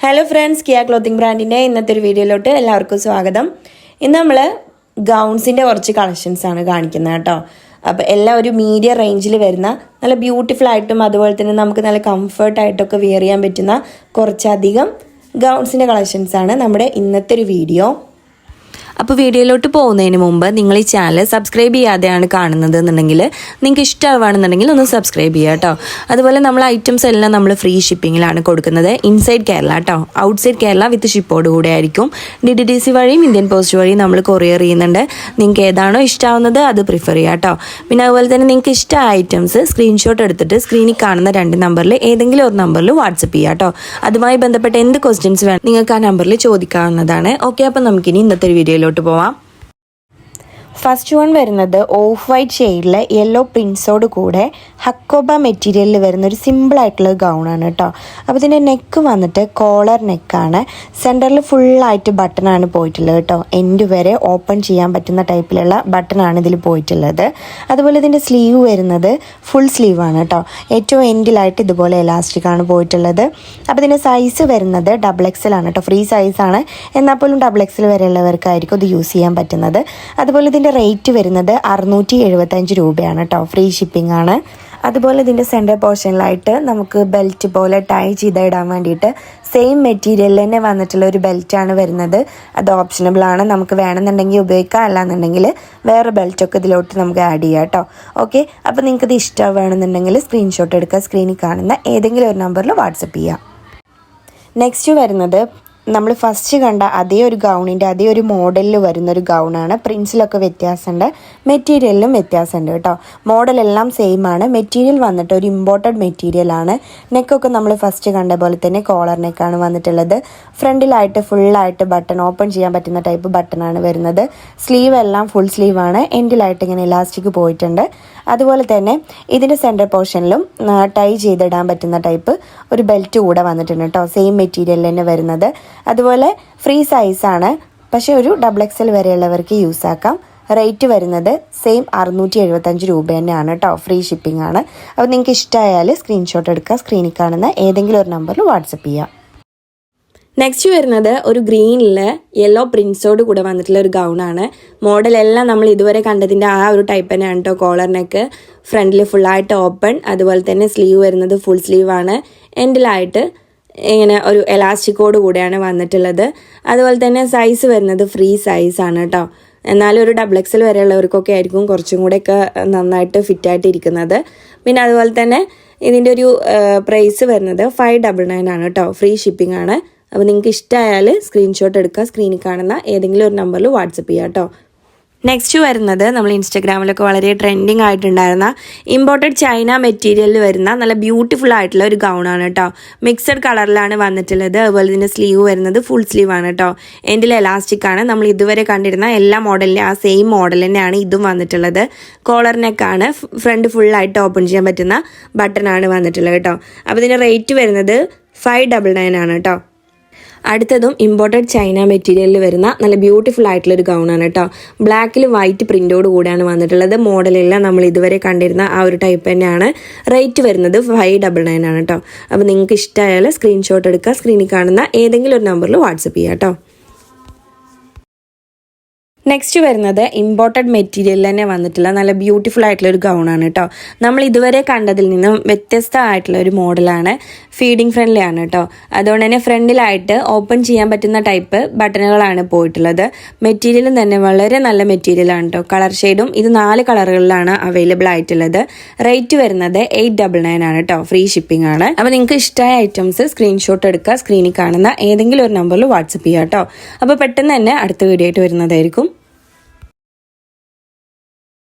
Hello friends, Kia clothing ബ്രാൻഡിൻ്റെ ഇന്നത്തെ ഒരു വീഡിയോയിലോട്ട് എല്ലാവർക്കും സ്വാഗതം. ഇന്ന് നമ്മൾ ഗൗൺസിൻ്റെ കുറച്ച് കളക്ഷൻസ് ആണ് കാണിക്കുന്നത് കേട്ടോ. അപ്പോൾ എല്ലാം ഒരു മീഡിയം റേഞ്ചിൽ വരുന്ന നല്ല ബ്യൂട്ടിഫുൾ ആയിട്ടും അതുപോലെ തന്നെ നമുക്ക് നല്ല കംഫർട്ടായിട്ടൊക്കെ വെയർ ചെയ്യാൻ പറ്റുന്ന കുറച്ചധികം ഗൗൺസിൻ്റെ കളക്ഷൻസ് ആണ് നമ്മുടെ ഇന്നത്തെ ഒരു വീഡിയോ. അപ്പോൾ വീഡിയോയിലോട്ട് പോകുന്നതിന് മുമ്പ് നിങ്ങൾ ഈ ചാനൽ സബ്സ്ക്രൈബ് ചെയ്യാതെയാണ് കാണുന്നത് എന്നുണ്ടെങ്കിൽ നിങ്ങൾക്ക് ഇഷ്ടമാണെന്നുണ്ടെങ്കിൽ ഒന്ന് സബ്സ്ക്രൈബ് ചെയ്യുക കേട്ടോ. അതുപോലെ നമ്മൾ ഐറ്റംസ് എല്ലാം നമ്മൾ ഫ്രീ ഷിപ്പിങ്ങിലാണ് കൊടുക്കുന്നത്. ഇൻസൈഡ് കേരള കേട്ടോ, ഔട്ട്സൈഡ് കേരള വിത്ത് ഷിപ്പോട് കൂടെ ആയിരിക്കും. DTDC വഴിയും ഇന്ത്യൻ പോസ്റ്റ് വഴിയും നമ്മൾ കൊറിയർ ചെയ്യുന്നുണ്ട്. നിങ്ങൾക്ക് ഏതാണോ ഇഷ്ടമാവുന്നത് അത് പ്രിഫർ ചെയ്യുക കേട്ടോ. പിന്നെ അതുപോലെ തന്നെ നിങ്ങൾക്ക് ഇഷ്ടമായ ഐറ്റംസ് സ്ക്രീൻഷോട്ട് എടുത്തിട്ട് സ്ക്രീനിൽ കാണുന്ന 2 നമ്പറിൽ ഏതെങ്കിലും ഒരു നമ്പറിൽ വാട്സപ്പ് ചെയ്യുക കേട്ടോ. അതുമായി ബന്ധപ്പെട്ട എന്ത് ക്വസ്റ്റ്യൻസ് വേണം നിങ്ങൾക്ക് ആ നമ്പറിൽ ചോദിക്കാവുന്നതാണ്. ഓക്കെ, അപ്പം നമുക്കിനി ഇന്നത്തെ വീഡിയോയിലോട്ട് പോവാം. ഫസ്റ്റ് വൺ വരുന്നത് ഓഫ് വൈറ്റ് ഷെയ്ഡിൽ യെല്ലോ പ്രിൻസോട് കൂടെ ഹക്കോബ മെറ്റീരിയലിൽ വരുന്ന ഒരു സിമ്പിളായിട്ടുള്ള ഗൗണാണ് കേട്ടോ. അപ്പോൾ ഇതിൻ്റെ നെക്ക് വന്നിട്ട് കോളർ നെക്കാണ്. സെൻറ്ററിൽ ഫുള്ളായിട്ട് ബട്ടണാണ് പോയിട്ടുള്ളത് കേട്ടോ. എൻഡ് വരെ ഓപ്പൺ ചെയ്യാൻ പറ്റുന്ന ടൈപ്പിലുള്ള ബട്ടണാണ് ഇതിൽ പോയിട്ടുള്ളത്. അതുപോലെ ഇതിൻ്റെ സ്ലീവ് വരുന്നത് ഫുൾ സ്ലീവാണ് കേട്ടോ. ഏറ്റവും എൻഡിലായിട്ട് ഇതുപോലെ എലാസ്റ്റിക്കാണ് പോയിട്ടുള്ളത്. അപ്പോൾ ഇതിൻ്റെ സൈസ് വരുന്നത് XXL ആണ് കേട്ടോ. ഫ്രീ സൈസാണ്, എന്നാൽ പോലും XXL വരെയുള്ളവർക്കായിരിക്കും ഇത് യൂസ് ചെയ്യാൻ പറ്റുന്നത്. അതുപോലെ ഇതിൻ്റെ റേറ്റ് വരുന്നത് 675 രൂപയാണ് കേട്ടോ. ഫ്രീ ഷിപ്പിംഗ് ആണ്. അതുപോലെ ഇതിൻ്റെ സെൻറ്റർ പോർഷനിലായിട്ട് നമുക്ക് ബെൽറ്റ് പോലെ ടൈ ചെയ്തിടാൻ വേണ്ടിയിട്ട് സെയിം മെറ്റീരിയലിൽ തന്നെ വന്നിട്ടുള്ള ഒരു ബെൽറ്റാണ് വരുന്നത്. അത് ഓപ്ഷനബിൾ ആണ്, നമുക്ക് വേണമെന്നുണ്ടെങ്കിൽ ഉപയോഗിക്കാം, അല്ലാന്നുണ്ടെങ്കിൽ വേറെ ബെൽറ്റൊക്കെ ഇതിലോട്ട് നമുക്ക് ആഡ് ചെയ്യാം കേട്ടോ. ഓക്കെ, അപ്പോൾ നിങ്ങൾക്കിത് ഇഷ്ടമാണെന്നുണ്ടെങ്കിൽ സ്ക്രീൻഷോട്ട് എടുക്കുക, സ്ക്രീനിൽ കാണുന്ന ഏതെങ്കിലും ഒരു നമ്പറിൽ വാട്സപ്പ് ചെയ്യാം. നെക്സ്റ്റ് വരുന്നത് നമ്മൾ ഫസ്റ്റ് കണ്ട അതേ ഒരു ഗൗണിൻ്റെ അതേ ഒരു മോഡലിൽ വരുന്നൊരു ഗൗണാണ്. പ്രിൻസിലൊക്കെ വ്യത്യാസമുണ്ട്, മെറ്റീരിയലിലും വ്യത്യാസമുണ്ട് കേട്ടോ. മോഡലെല്ലാം സെയിം ആണ്. മെറ്റീരിയൽ വന്നിട്ട് ഒരു ഇമ്പോർട്ടഡ് മെറ്റീരിയലാണ്. നെക്കൊക്കെ നമ്മൾ ഫസ്റ്റ് കണ്ട പോലെ തന്നെ കോളർ നെക്കാണ് വന്നിട്ടുള്ളത്. ഫ്രണ്ടിലായിട്ട് ഫുള്ളായിട്ട് ബട്ടൺ ഓപ്പൺ ചെയ്യാൻ പറ്റുന്ന ടൈപ്പ് ബട്ടണാണ് വരുന്നത്. സ്ലീവ് എല്ലാം ഫുൾ സ്ലീവാണ്. എൻഡിലായിട്ട് ഇങ്ങനെ ഇലാസ്റ്റിക് പോയിട്ടുണ്ട്. അതുപോലെ തന്നെ ഇതിൻ്റെ സെൻറ്റർ പോർഷനിലും ടൈ ചെയ്തിടാൻ പറ്റുന്ന ടൈപ്പ് ഒരു ബെൽറ്റ് കൂടെ വന്നിട്ടുണ്ട് കേട്ടോ. സെയിം മെറ്റീരിയൽ തന്നെ വരുന്നത്. അതുപോലെ ഫ്രീ സൈസാണ്, പക്ഷേ ഒരു XXL വരെയുള്ളവർക്ക് യൂസ് ആക്കാം. റേറ്റ് വരുന്നത് സെയിം 675 രൂപ തന്നെയാണ് കേട്ടോ. ഫ്രീ ഷിപ്പിംഗ് ആണ്. അപ്പോൾ നിങ്ങൾക്ക് ഇഷ്ടമായാൽ സ്ക്രീൻഷോട്ട് എടുക്കുക, സ്ക്രീനിൽ കാണുന്ന ഏതെങ്കിലും ഒരു നമ്പറിൽ വാട്സപ്പ് ചെയ്യാം. നെക്സ്റ്റ് വരുന്നത് ഒരു ഗ്രീനിൽ യെല്ലോ പ്രിൻസോട് കൂടെ വന്നിട്ടുള്ള ഒരു ഗൗണാണ്. മോഡലെല്ലാം നമ്മൾ ഇതുവരെ കണ്ടതിൻ്റെ ആ ഒരു ടൈപ്പ് തന്നെയാണ് കേട്ടോ. കോളർ നെക്ക്, ഫ്രണ്ടിൽ ഫുള്ളായിട്ട് ഓപ്പൺ, അതുപോലെ തന്നെ സ്ലീവ് വരുന്നത് ഫുൾ സ്ലീവാണ്. എൻഡിലായിട്ട് ഇങ്ങനെ ഒരു എലാസ്റ്റിക്കോട് കൂടെയാണ് വന്നിട്ടുള്ളത്. അതുപോലെ തന്നെ സൈസ് വരുന്നത് ഫ്രീ സൈസാണ് കേട്ടോ. എന്നാലും ഒരു XXL വരെയുള്ളവർക്കൊക്കെ ആയിരിക്കും കുറച്ചും കൂടെയൊക്കെ നന്നായിട്ട് ഫിറ്റായിട്ട് ഇരിക്കുന്നത്. പിന്നെ അതുപോലെ തന്നെ ഇതിൻ്റെ ഒരു പ്രൈസ് വരുന്നത് 599 ആണ് കേട്ടോ. ഫ്രീ ഷിപ്പിംഗ് ആണ്. അപ്പോൾ നിങ്ങൾക്ക് ഇഷ്ടമായാൽ സ്ക്രീൻഷോട്ട് എടുക്കുക, സ്ക്രീനിൽ കാണുന്ന ഏതെങ്കിലും ഒരു നമ്പറിൽ വാട്സപ്പ് ചെയ്യാം കേട്ടോ. നെക്സ്റ്റ് വരുന്നത് നമ്മൾ ഇൻസ്റ്റഗ്രാമിലൊക്കെ വളരെ ട്രെൻഡിങ് ആയിട്ടുണ്ടായിരുന്ന ഇമ്പോർട്ടഡ് ചൈന മെറ്റീരിയലിൽ വരുന്ന നല്ല ബ്യൂട്ടിഫുൾ ആയിട്ടുള്ള ഒരു ഗൗണാണ് കേട്ടോ. മിക്സഡ് കളറിലാണ് വന്നിട്ടുള്ളത്. അതുപോലെ ഇതിൻ്റെ സ്ലീവ് വരുന്നത് ഫുൾ സ്ലീവ് ആണ് കേട്ടോ. എൻഡിൽ എലാസ്റ്റിക് ആണ്. നമ്മൾ ഇതുവരെ കണ്ടിരുന്ന എല്ലാ മോഡലിൻ്റെ ആ സെയിം മോഡൽ തന്നെയാണ് ഇതും വന്നിട്ടുള്ളത്. കോളർ നെക്കാണ്. ഫ്രണ്ട് ഫുള്ളായിട്ട് ഓപ്പൺ ചെയ്യാൻ പറ്റുന്ന ബട്ടണാണ് വന്നിട്ടുള്ളത് കേട്ടോ. അപ്പോൾ ഇതിൻ്റെ റേറ്റ് വരുന്നത് 599 ആണ് കേട്ടോ. അടുത്തതും ഇമ്പോർട്ടഡ് ചൈന മെറ്റീരിയലിൽ വരുന്ന നല്ല ബ്യൂട്ടിഫുൾ ആയിട്ടുള്ളൊരു ഗൗണാണ് കേട്ടോ. ബ്ലാക്കിൽ വൈറ്റ് പ്രിൻ്റോട് കൂടെയാണ് വന്നിട്ടുള്ളത്. മോഡലെല്ലാം നമ്മൾ ഇതുവരെ കണ്ടിരുന്ന ആ ഒരു ടൈപ്പ് തന്നെയാണ്. റേറ്റ് വരുന്നത് 599 ആണ് കേട്ടോ. അപ്പോൾ നിങ്ങൾക്ക് ഇഷ്ടമായാൽ സ്ക്രീൻഷോട്ട് എടുക്കുക, സ്ക്രീനിൽ കാണുന്ന ഏതെങ്കിലും ഒരു നമ്പറിൽ വാട്സപ്പ് ചെയ്യാം കേട്ടോ. നെക്സ്റ്റ് വരുന്നത് ഇമ്പോർട്ടഡ് മെറ്റീരിയൽ തന്നെ വന്നിട്ടുള്ള നല്ല ബ്യൂട്ടിഫുൾ ആയിട്ടുള്ള ഒരു ഗൗണാണ് കേട്ടോ. നമ്മൾ ഇതുവരെ കണ്ടതിൽ നിന്നും വ്യത്യസ്തമായിട്ടുള്ള ഒരു മോഡലാണ്. ഫീഡിങ് ഫ്രണ്ട്ലി ആണ് കേട്ടോ. അതുകൊണ്ട് തന്നെ ഫ്രണ്ടിലായിട്ട് ഓപ്പൺ ചെയ്യാൻ പറ്റുന്ന ടൈപ്പ് ബട്ടണുകളാണ് പോയിട്ടുള്ളത്. മെറ്റീരിയലും തന്നെ വളരെ നല്ല മെറ്റീരിയലാണ് കേട്ടോ. കളർ ഷെയ്ഡും ഇത് 4 കളറുകളിലാണ് അവൈലബിൾ ആയിട്ടുള്ളത്. റേറ്റ് വരുന്നത് 899 ആണ് കേട്ടോ. ഫ്രീ ഷിപ്പിംഗ് ആണ്. അപ്പോൾ നിങ്ങൾക്ക് ഇഷ്ടമായ ഐറ്റംസ് സ്ക്രീൻഷോട്ട് എടുക്കുക, സ്ക്രീനിൽ കാണുന്ന ഏതെങ്കിലും ഒരു നമ്പറിൽ വാട്സപ്പ് ചെയ്യാം കേട്ടോ. അപ്പോൾ പെട്ടെന്ന് തന്നെ അടുത്ത വീഡിയോ ആയിട്ട് വരുന്നതായിരിക്കും.